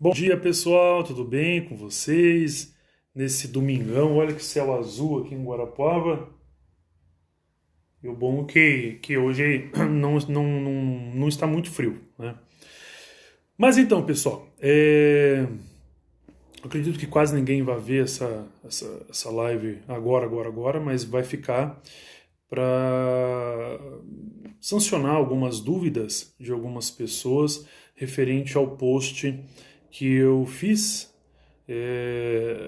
Bom dia, pessoal, tudo bem com vocês? Nesse domingão, olha que céu azul aqui em Guarapuava. E o bom é que hoje não está muito frio, né? Mas então, pessoal, acredito que quase ninguém vai ver essa live agora, mas vai ficar para sancionar algumas dúvidas de algumas pessoas referente ao post que eu fiz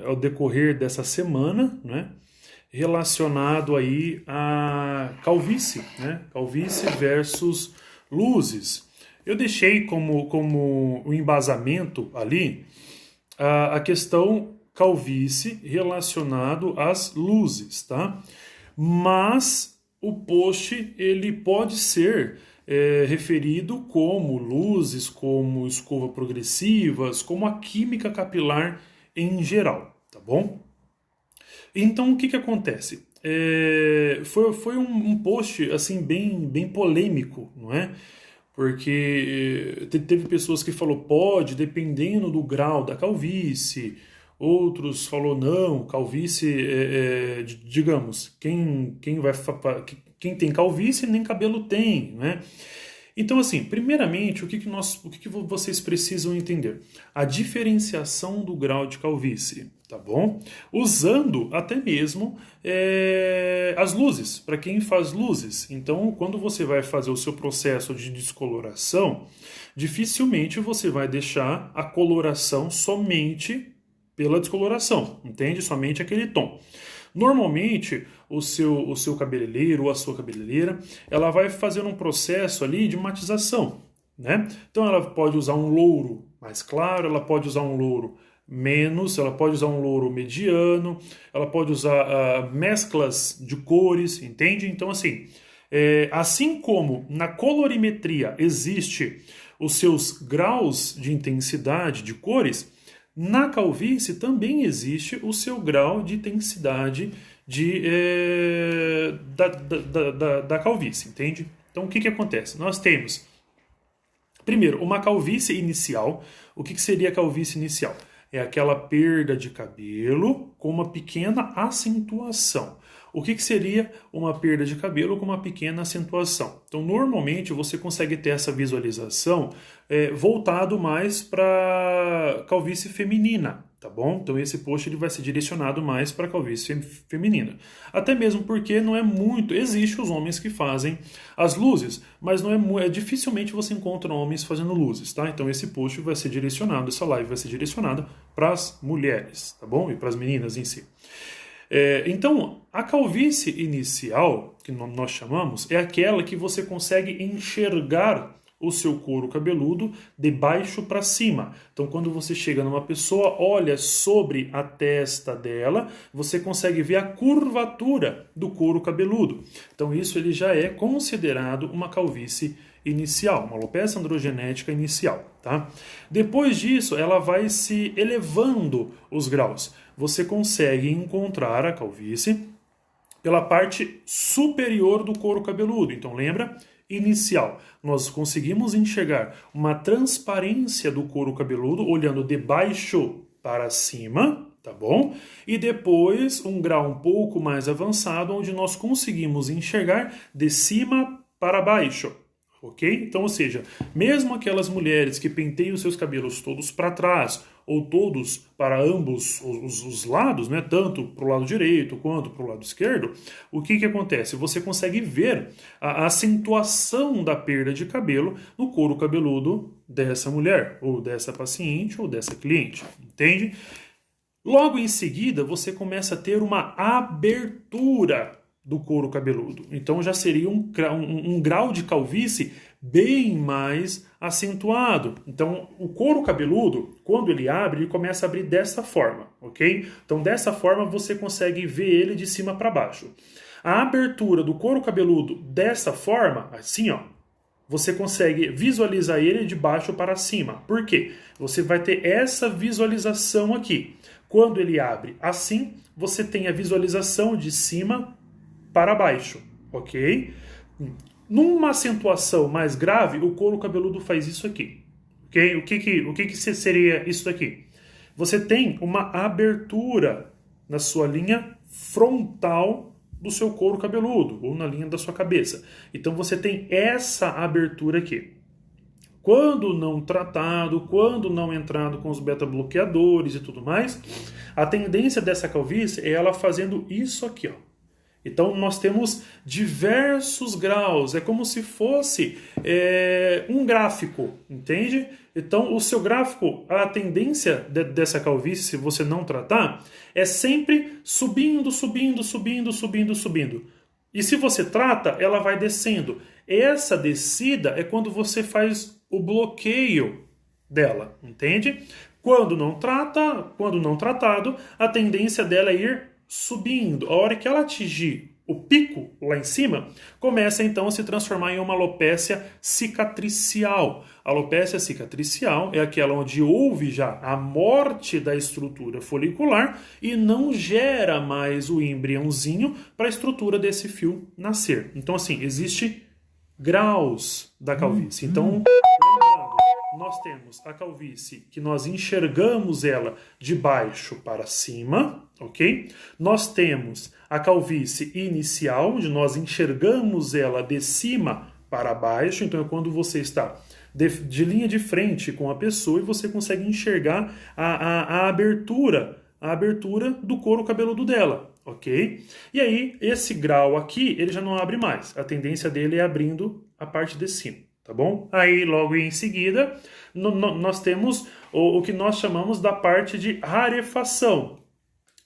ao decorrer dessa semana, né, relacionado aí a calvície, né, calvície versus luzes. Eu deixei como um embasamento ali a questão calvície relacionado às luzes, tá? Mas o post ele pode ser referido como luzes, como escova progressivas, como a química capilar em geral, tá bom? Então o que acontece? Foi um post assim bem polêmico, não é? Porque teve pessoas que falou pode, dependendo do grau da calvície, outros falou não, calvície, digamos, quem tem calvície nem cabelo tem, né? Então, assim, primeiramente, o que vocês precisam entender? A diferenciação do grau de calvície, tá bom? Usando até mesmo as luzes, para quem faz luzes. Então, quando você vai fazer o seu processo de descoloração, dificilmente você vai deixar a coloração somente pela descoloração, entende? Somente aquele tom. Normalmente, o seu cabeleireiro ou a sua cabeleireira, ela vai fazer um processo ali de matização, né? Então, ela pode usar um louro mais claro, ela pode usar um louro menos, ela pode usar um louro mediano, ela pode usar mesclas de cores, entende? Então, assim, assim como na colorimetria existe os seus graus de intensidade de cores, na calvície também existe o seu grau de intensidade da calvície, entende? Então o que acontece? Nós temos, primeiro, uma calvície inicial. O que seria a calvície inicial? É aquela perda de cabelo com uma pequena acentuação. O que seria uma perda de cabelo com uma pequena acentuação? Então, normalmente, você consegue ter essa visualização voltado mais para calvície feminina, tá bom? Então, esse post ele vai ser direcionado mais para calvície feminina. Até mesmo porque não é muito... Existem os homens que fazem as luzes, mas não é dificilmente você encontra homens fazendo luzes, tá? Então, esse post vai ser direcionado, essa live vai ser direcionada para as mulheres, tá bom? E para as meninas em si. Então, a calvície inicial, que nós chamamos, é aquela que você consegue enxergar o seu couro cabeludo de baixo para cima. Então, quando você chega numa pessoa, olha sobre a testa dela, você consegue ver a curvatura do couro cabeludo. Então, isso ele já é considerado uma calvície inicial, uma alopecia androgenética inicial, tá? Depois disso, ela vai se elevando os graus. Você consegue encontrar a calvície pela parte superior do couro cabeludo. Então, lembra? Inicial. Nós conseguimos enxergar uma transparência do couro cabeludo olhando de baixo para cima, tá bom? E depois um grau um pouco mais avançado, onde nós conseguimos enxergar de cima para baixo. Ok? Então, ou seja, mesmo aquelas mulheres que penteiam seus cabelos todos para trás ou todos para ambos os lados, né, tanto para o lado direito quanto para o lado esquerdo, o que acontece? Você consegue ver a acentuação da perda de cabelo no couro cabeludo dessa mulher, ou dessa paciente, ou dessa cliente, entende? Logo em seguida, você começa a ter uma abertura do couro cabeludo. Então já seria um grau de calvície bem mais acentuado. Então o couro cabeludo, quando ele abre, ele começa a abrir dessa forma, ok? Então dessa forma você consegue ver ele de cima para baixo. A abertura do couro cabeludo dessa forma, assim ó, você consegue visualizar ele de baixo para cima. Por quê? Você vai ter essa visualização aqui. Quando ele abre assim, você tem a visualização de cima para baixo, ok? Numa acentuação mais grave, o couro cabeludo faz isso aqui, ok? O que seria isso daqui? Você tem uma abertura na sua linha frontal do seu couro cabeludo, ou na linha da sua cabeça. Então você tem essa abertura aqui. Quando não tratado, quando não entrado com os beta-bloqueadores e tudo mais, a tendência dessa calvície é ela fazendo isso aqui, ó. Então nós temos diversos graus, é como se fosse um gráfico, entende? Então o seu gráfico, a tendência dessa calvície, se você não tratar, é sempre subindo, subindo, subindo, subindo, subindo. E se você trata, ela vai descendo. Essa descida é quando você faz o bloqueio dela, entende? Quando não tratado, a tendência dela é ir subindo. A hora que ela atingir o pico lá em cima, começa então a se transformar em uma alopécia cicatricial. A alopécia cicatricial é aquela onde houve já a morte da estrutura folicular e não gera mais o embriãozinho para a estrutura desse fio nascer. Então, assim, existe graus da calvície. Então, lembrando, nós temos a calvície que nós enxergamos ela de baixo para cima, ok? Nós temos a calvície inicial, onde nós enxergamos ela de cima para baixo. Então é quando você está de linha de frente com a pessoa e você consegue enxergar a abertura do couro cabeludo dela, ok? E aí, esse grau aqui, ele já não abre mais. A tendência dele é abrindo a parte de cima, tá bom? Aí, logo em seguida, nós temos o que nós chamamos da parte de rarefação.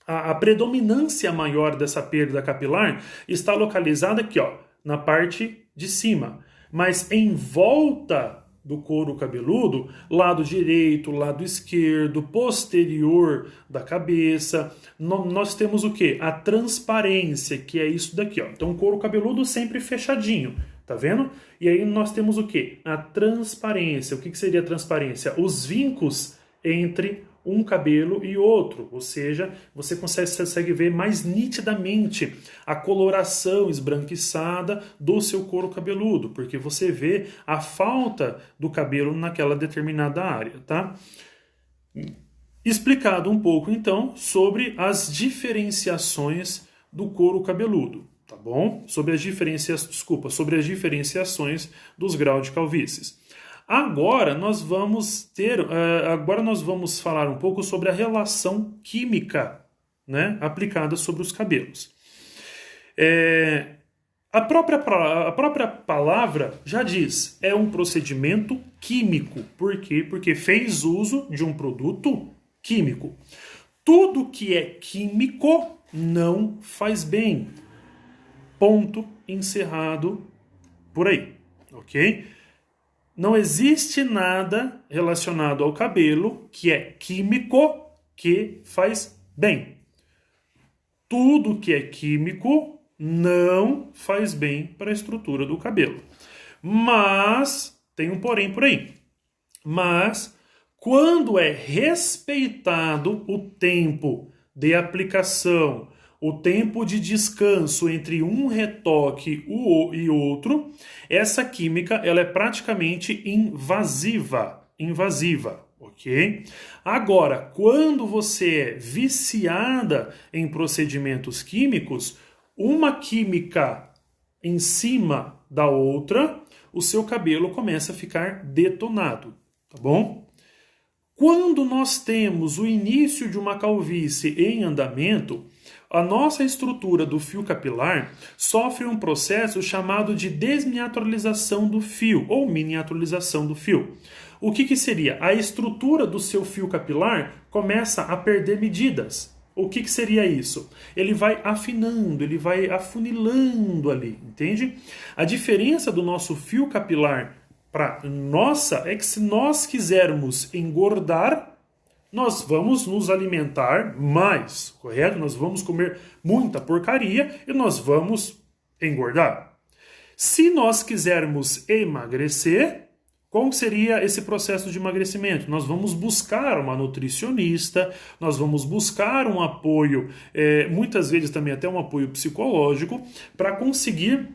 A predominância maior dessa perda capilar está localizada aqui, ó, na parte de cima. Mas em volta do couro cabeludo, lado direito, lado esquerdo, posterior da cabeça, nós temos o quê? A transparência, que é isso daqui, ó. Então, o couro cabeludo sempre fechadinho, tá vendo? E aí nós temos o quê? A transparência. O que seria a transparência? Os vincos entre um cabelo e outro, ou seja, você consegue ver mais nitidamente a coloração esbranquiçada do seu couro cabeludo, porque você vê a falta do cabelo naquela determinada área, tá? Explicado um pouco, então, sobre as diferenciações do couro cabeludo, tá bom? Sobre as diferenciações dos graus de calvícies. Agora nós vamos falar um pouco sobre a relação química, né, aplicada sobre os cabelos. A própria palavra já diz, é um procedimento químico. Por quê? Porque fez uso de um produto químico. Tudo que é químico não faz bem. Ponto encerrado por aí, ok? Não existe nada relacionado ao cabelo que é químico que faz bem. Tudo que é químico não faz bem para a estrutura do cabelo. Mas, tem um porém por aí. Mas, quando é respeitado o tempo de aplicação, o tempo de descanso entre um retoque e outro, essa química ela é praticamente invasiva, ok? Agora, quando você é viciada em procedimentos químicos, uma química em cima da outra, o seu cabelo começa a ficar detonado, tá bom? Quando nós temos o início de uma calvície em andamento, a nossa estrutura do fio capilar sofre um processo chamado de desminiaturização do fio, ou miniaturização do fio. O que seria? A estrutura do seu fio capilar começa a perder medidas. O que seria isso? Ele vai afinando, ele vai afunilando ali, entende? A diferença do nosso fio capilar para nossa é que se nós quisermos engordar, nós vamos nos alimentar mais, correto? Nós vamos comer muita porcaria e nós vamos engordar. Se nós quisermos emagrecer, qual seria esse processo de emagrecimento? Nós vamos buscar uma nutricionista, nós vamos buscar um apoio, muitas vezes também até um apoio psicológico, para conseguir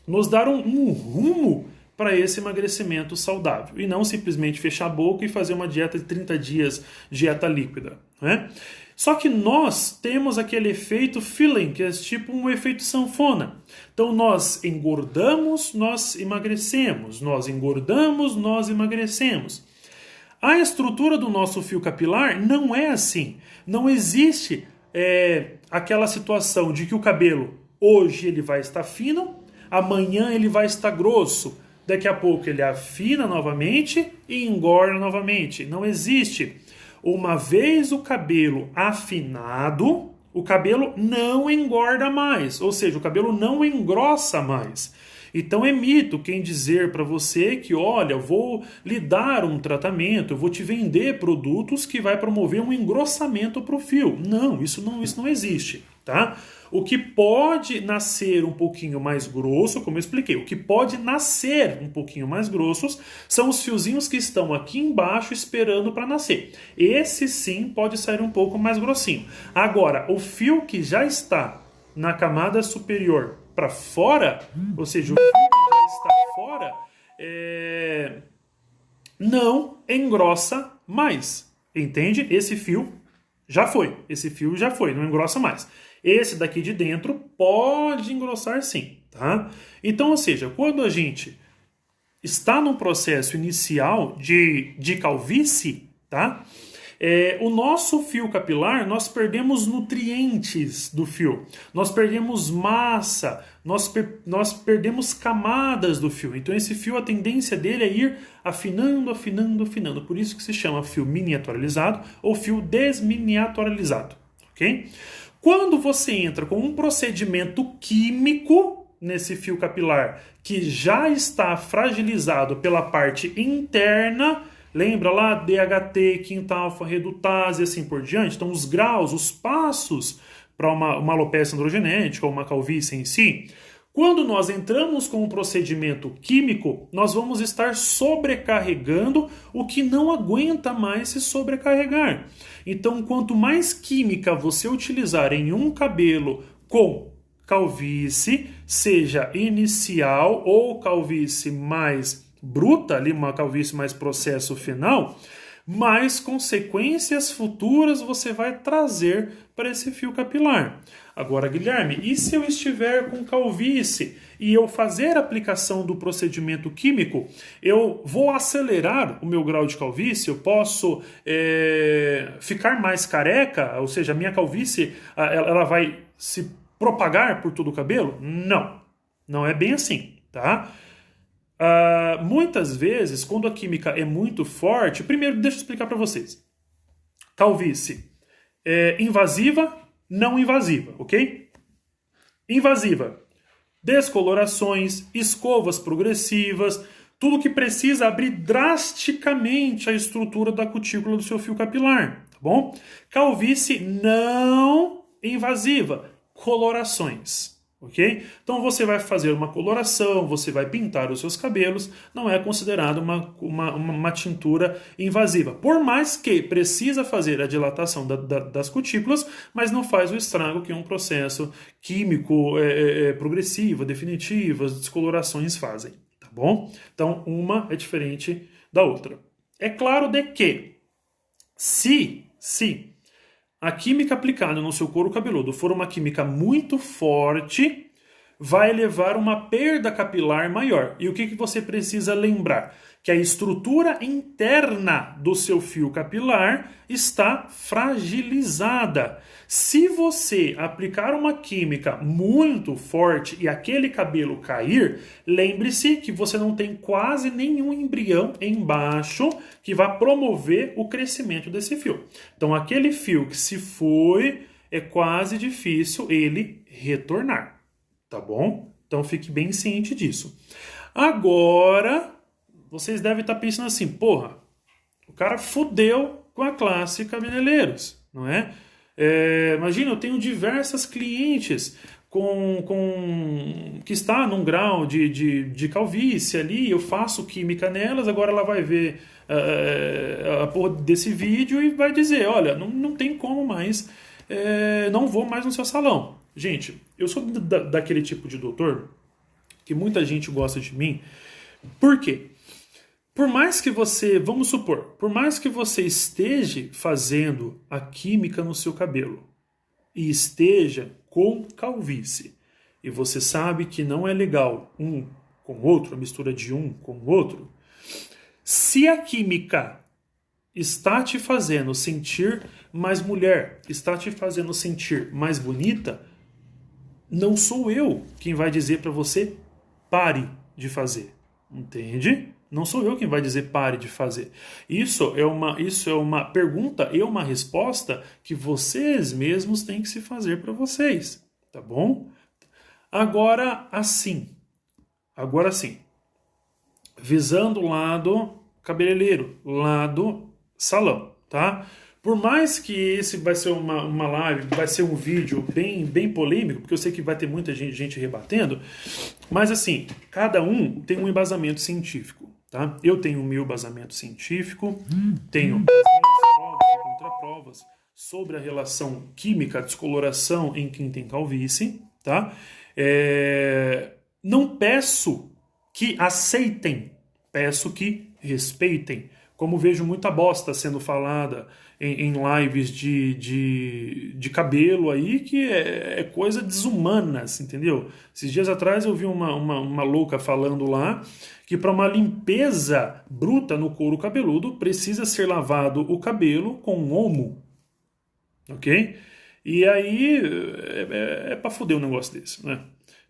nos dar um rumo para esse emagrecimento saudável. E não simplesmente fechar a boca e fazer uma dieta de 30 dias, dieta líquida, né? Só que nós temos aquele efeito feeling, que é tipo um efeito sanfona. Então nós engordamos, nós emagrecemos. Nós engordamos, nós emagrecemos. A estrutura do nosso fio capilar não é assim. Não existe aquela situação de que o cabelo hoje ele vai estar fino, amanhã ele vai estar grosso, daqui a pouco ele afina novamente e engorda novamente. Não existe. Uma vez o cabelo afinado, o cabelo não engorda mais, ou seja, o cabelo não engrossa mais. Então é mito quem dizer para você que, olha, eu vou lhe dar um tratamento, eu vou te vender produtos que vai promover um engrossamento para o fio. Não, isso não existe, tá? O que pode nascer um pouquinho mais grosso, como eu expliquei, o que pode nascer um pouquinho mais grossos são os fiozinhos que estão aqui embaixo esperando para nascer. Esse sim pode sair um pouco mais grossinho. Agora, o fio que já está na camada superior para fora, ou seja, o fio que já está fora, não engrossa mais. Entende? Esse fio já foi, não engrossa mais. Esse daqui de dentro pode engrossar sim, tá? Então, ou seja, quando a gente está num processo inicial de calvície, tá? O nosso fio capilar, nós perdemos nutrientes do fio, nós perdemos massa, nós perdemos camadas do fio. Então esse fio, a tendência dele é ir afinando, afinando, afinando. Por isso que se chama fio miniaturalizado ou fio desminiaturalizado, ok? Quando você entra com um procedimento químico nesse fio capilar que já está fragilizado pela parte interna, lembra lá DHT, quinta alfa redutase e assim por diante? Então os graus, os passos para uma alopecia androgenética ou uma calvície em si. Quando nós entramos com um procedimento químico, nós vamos estar sobrecarregando o que não aguenta mais se sobrecarregar. Então, quanto mais química você utilizar em um cabelo com calvície, seja inicial ou calvície mais bruta, ali uma calvície mais processo final, mais consequências futuras você vai trazer para esse fio capilar. Agora, Guilherme, e se eu estiver com calvície e eu fazer a aplicação do procedimento químico, eu vou acelerar o meu grau de calvície? Eu posso ficar mais careca? Ou seja, a minha calvície ela vai se propagar por todo o cabelo? Não, não é bem assim, tá? Muitas vezes, quando a química é muito forte, primeiro deixa eu explicar para vocês. Calvície invasiva, não invasiva, ok? Invasiva, descolorações, escovas progressivas, tudo que precisa abrir drasticamente a estrutura da cutícula do seu fio capilar, tá bom? Calvície não invasiva, colorações. Ok? Então você vai fazer uma coloração, você vai pintar os seus cabelos, não é considerado uma tintura invasiva. Por mais que precisa fazer a dilatação das cutículas, mas não faz o estrago que um processo químico progressivo, definitivo, as descolorações fazem. Tá bom? Então uma é diferente da outra. É claro de que se a química aplicada no seu couro cabeludo for uma química muito forte, vai levar uma perda capilar maior. E o que você precisa lembrar? Que a estrutura interna do seu fio capilar está fragilizada. Se você aplicar uma química muito forte e aquele cabelo cair, lembre-se que você não tem quase nenhum embrião embaixo que vai promover o crescimento desse fio. Então aquele fio que se foi, é quase difícil ele retornar, tá bom? Então fique bem ciente disso. Agora, vocês devem estar pensando assim, porra, o cara fudeu com a classe cabeleireiros, não é? Imagina, eu tenho diversas clientes que está num grau de calvície ali, eu faço química nelas, agora ela vai ver a porra desse vídeo e vai dizer, olha, não tem como mais, não vou mais no seu salão. Gente, eu sou daquele tipo de doutor que muita gente gosta de mim, Por quê? Por mais que você, vamos supor, por mais que você esteja fazendo a química no seu cabelo e esteja com calvície, e você sabe que não é legal um com o outro, a mistura de um com o outro, se a química está te fazendo sentir mais mulher, está te fazendo sentir mais bonita, não sou eu quem vai dizer para você pare de fazer, entende? Não sou eu quem vai dizer pare de fazer. Isso é uma pergunta e uma resposta que vocês mesmos têm que se fazer para vocês, tá bom? Agora sim, visando o lado cabeleireiro, lado salão, tá? Por mais que esse vai ser uma live, vai ser um vídeo bem polêmico, porque eu sei que vai ter muita gente rebatendo, mas assim, cada um tem um embasamento científico, tá? Eu tenho o meu embasamento científico, tenho as minhas provas e contraprovas sobre a relação química, descoloração em quem tem calvície, tá? Não peço que aceitem, peço que respeitem. Como vejo muita bosta sendo falada em lives de cabelo aí, que é coisa desumana, assim, entendeu? Esses dias atrás eu vi uma louca falando lá que para uma limpeza bruta no couro cabeludo precisa ser lavado o cabelo com omo, ok? E aí é pra fuder um negócio desse, né?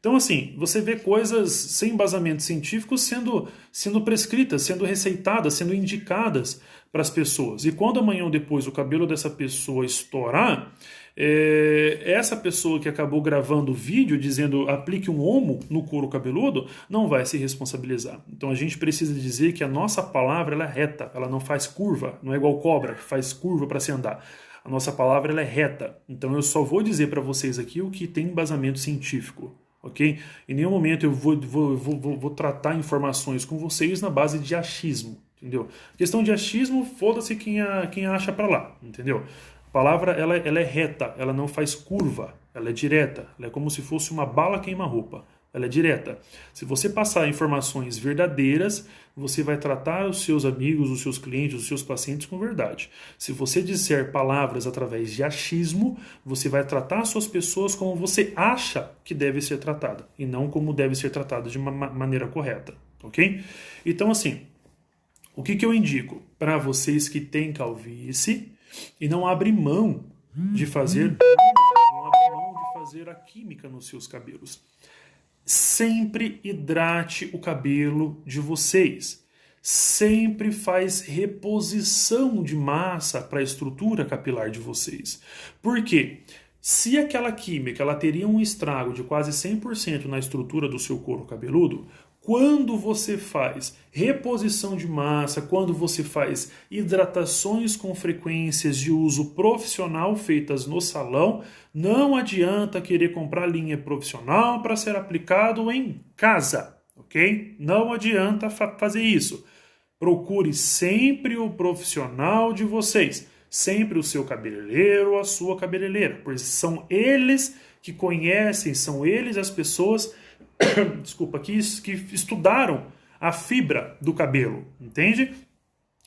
Então, assim, você vê coisas sem embasamento científico sendo prescritas, sendo receitadas, sendo indicadas para as pessoas. E quando amanhã ou depois o cabelo dessa pessoa estourar, essa pessoa que acabou gravando o vídeo dizendo aplique um omo no couro cabeludo, não vai se responsabilizar. Então a gente precisa dizer que a nossa palavra ela é reta, ela não faz curva, não é igual cobra que faz curva para se andar. A nossa palavra ela é reta. Então eu só vou dizer para vocês aqui o que tem embasamento científico. Ok? Em nenhum momento eu vou tratar informações com vocês na base de achismo, entendeu? Questão de achismo, foda-se quem acha pra lá, entendeu? A palavra ela é reta, ela não faz curva, ela é direta, ela é como se fosse uma bala queima-roupa, ela é direta. Se você passar informações verdadeiras, você vai tratar os seus amigos, os seus clientes, os seus pacientes com verdade. Se você disser palavras através de achismo, você vai tratar as suas pessoas como você acha que deve ser tratada, e não como deve ser tratada de uma maneira correta, ok? Então, assim, o que eu indico para vocês que têm calvície e não abrem mão de fazer, não abrem mão de fazer a química nos seus cabelos? Sempre hidrate o cabelo de vocês. Sempre faz reposição de massa para a estrutura capilar de vocês. Por quê? Se aquela química ela teria um estrago de quase 100% na estrutura do seu couro cabeludo, quando você faz reposição de massa, quando você faz hidratações com frequências de uso profissional feitas no salão, não adianta querer comprar linha profissional para ser aplicado em casa, ok? Não adianta fazer isso. Procure sempre o profissional de vocês, sempre o seu cabeleireiro ou a sua cabeleireira, pois são eles que conhecem, são eles as pessoas desculpa, que estudaram a fibra do cabelo, entende?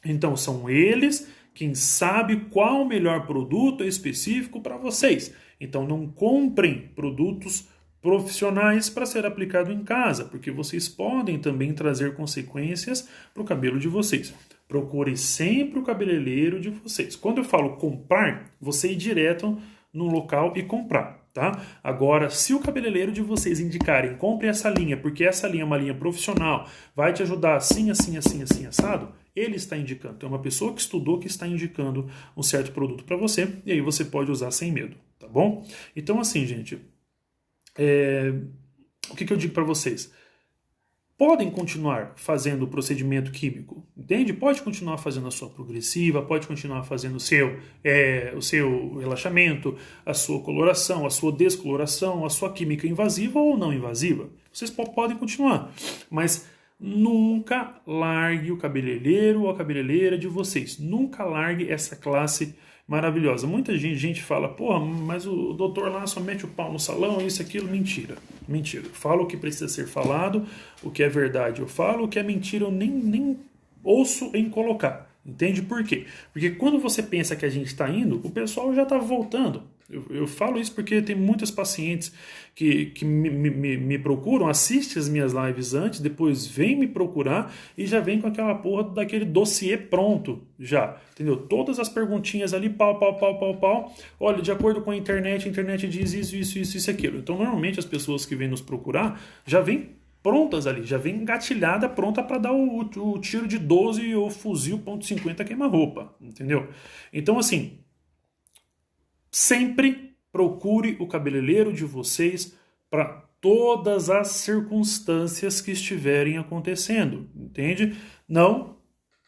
Então são eles quem sabe qual o melhor produto específico para vocês. Então não comprem produtos profissionais para ser aplicado em casa, porque vocês podem também trazer consequências para o cabelo de vocês. Procure sempre o cabeleireiro de vocês. Quando eu falo comprar, você ir direto no local e comprar. Tá? Agora, se o cabeleireiro de vocês indicarem, compre essa linha, porque essa linha é uma linha profissional, vai te ajudar assim, assado, ele está indicando. É uma pessoa que estudou que está indicando um certo produto para você, e aí você pode usar sem medo, tá bom? Então, assim, gente, o que eu digo para vocês? Podem continuar fazendo o procedimento químico, entende? Pode continuar fazendo a sua progressiva, pode continuar fazendo o seu relaxamento, a sua coloração, a sua descoloração, a sua química invasiva ou não invasiva. Vocês podem continuar, mas Nunca largue o cabeleireiro ou a cabeleireira de vocês. Nunca largue essa classe maravilhosa. Muita gente fala, porra, mas o doutor lá só mete o pau no salão, isso, aquilo. Mentira. Mentira. Eu falo o que precisa ser falado, o que é verdade eu falo, o que é mentira eu nem ouço em colocar. Entende por quê? Porque quando você pensa que a gente está indo, o pessoal já está voltando. Eu falo isso porque tem muitos pacientes que me procuram, assistem as minhas lives antes, depois vem me procurar e já vem com aquela porra daquele dossiê pronto já, entendeu? Todas as perguntinhas ali, pau. Olha, de acordo com a internet diz isso, aquilo. Então, normalmente as pessoas que vêm nos procurar já vêm prontas ali, já vem engatilhada, pronta para dar o tiro de 12 ou fuzil .50 queima-roupa, entendeu? Então, assim, sempre procure o cabeleireiro de vocês para todas as circunstâncias que estiverem acontecendo, entende? Não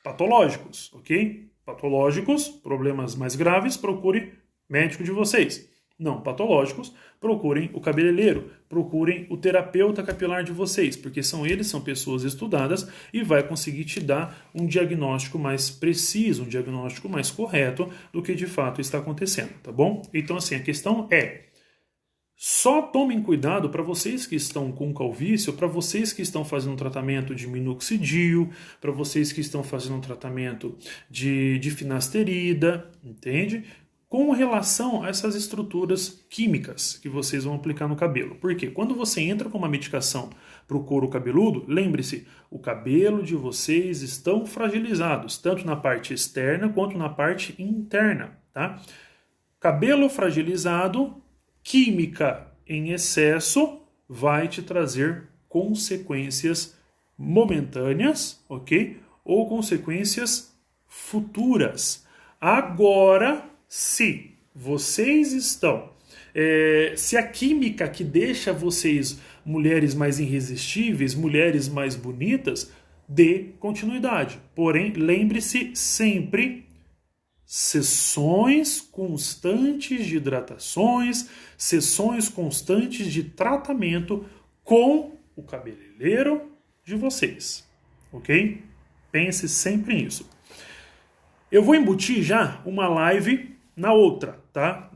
patológicos, ok? Patológicos, problemas mais graves, procure médico de vocês. Não patológicos, procurem o cabeleireiro, procurem o terapeuta capilar de vocês, porque são pessoas estudadas e vai conseguir te dar um diagnóstico mais preciso, um diagnóstico mais correto do que de fato está acontecendo, tá bom? Então, assim, a questão é, só tomem cuidado para vocês que estão com calvície, ou para vocês que estão fazendo um tratamento de minoxidil, para vocês que estão fazendo um tratamento de finasterida, entende? Com relação a essas estruturas químicas que vocês vão aplicar no cabelo. Porque quando você entra com uma medicação para o couro cabeludo, lembre-se, o cabelo de vocês estão fragilizados, tanto na parte externa quanto na parte interna, tá? Cabelo fragilizado, química em excesso, vai te trazer consequências momentâneas, ok? Ou consequências futuras. Agora, se vocês estão... se a química que deixa vocês mulheres mais irresistíveis, mulheres mais bonitas, dê continuidade. Porém, lembre-se sempre, sessões constantes de hidratações, sessões constantes de tratamento com o cabeleireiro de vocês, ok? Pense sempre nisso. Eu vou embutir já uma live na outra, tá?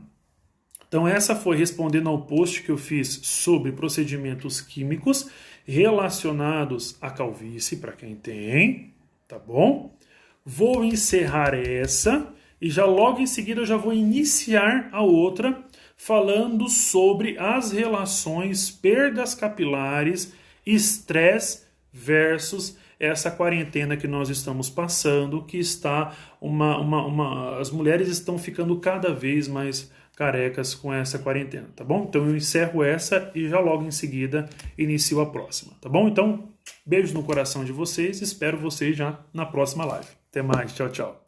Então essa foi respondendo ao post que eu fiz sobre procedimentos químicos relacionados à calvície, para quem tem, tá bom? Vou encerrar essa e já logo em seguida eu já vou iniciar a outra falando sobre as relações perdas capilares, estresse versus essa quarentena que nós estamos passando, que está as mulheres estão ficando cada vez mais carecas com essa quarentena, tá bom? Então eu encerro essa e já logo em seguida inicio a próxima, tá bom? Então, beijos no coração de vocês, espero vocês já na próxima live. Até mais, tchau, tchau.